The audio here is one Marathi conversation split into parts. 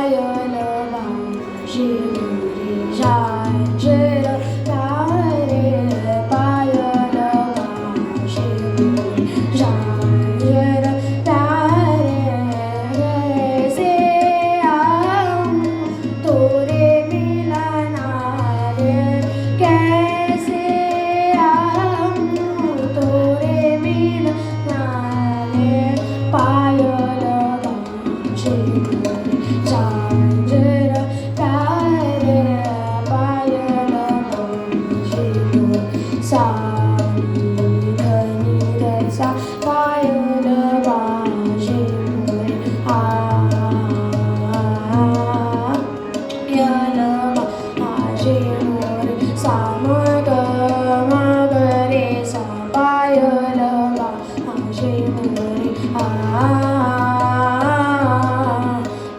पायल बाजी मोरी झांजर प्यारे पायल बाजी मोरी झांजर प्यारे कैसे आऊं तोरे मिलना रे कैसे आऊं तोरे मिलना रे पायल बाजी मोरी झांजर प्यारे पायल बाजी मोरी सानी धनी रसा पायल बाजी मोरी पायल बाजी मोरी सामग मगरे सा पायल बाजी मोरी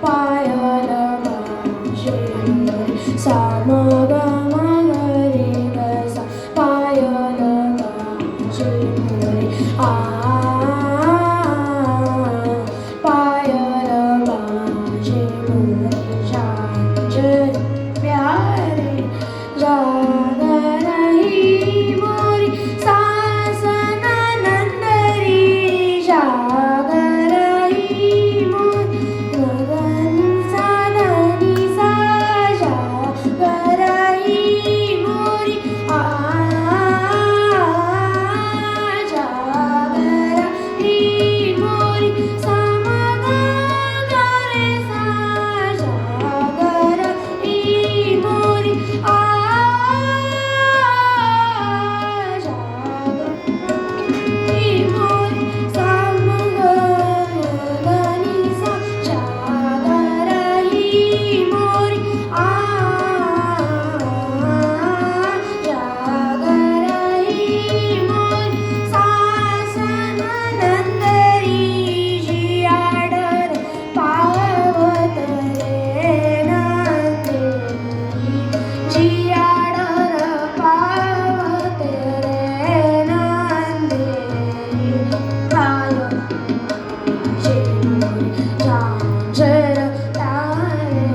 पायल बाजी मोरी सामग मगरे सा पायल बाजी मोरी पायल बाजी मोरी झांझर प्यारे जाग रही मोरी सासन नंदरी जाग रही मोरी गगन साधनी सा जाग रही मोरी जाग रही मोरी समग गरे सा जाग रही मोरी जाग रही मोरी समग धनी सा जाग रही मोरी जाग रही मोरी सासन नंदरी जियाडर पावत रे नंदेरी जियाडर पावत रे नंदेरी पायल बाजी मोरी झांझर प्यारे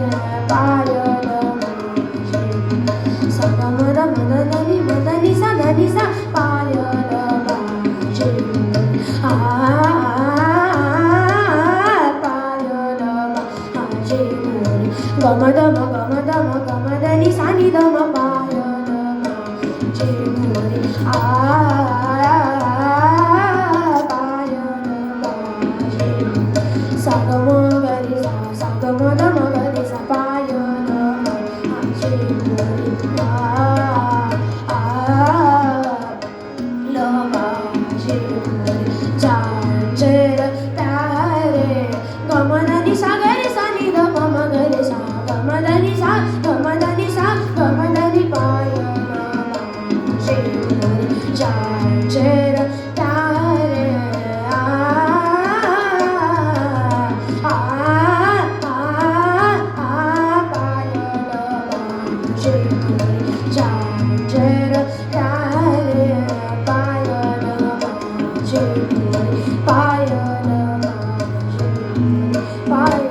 पायल बाजी सगमद मदनी मदनी सा धनी सा पायल बाजी मोरी पायल बाजी मोरी गमद गमदनी सा नि द म पायल बाजी मोरी पायल बाजी सागम गरी सा सागमद मगरी सा पायल बाजी मोरी बाजी मोरी झांझर प्यारे गमदनी सा गरी सा नि द म गरी सा गमदनी सा गमदनी पायल बाजी मोरी झांझर प्यारे पायल बाजी मोरी झांझर प्यारे पायल बाजी मोरी पायल बाजी मोरी पायल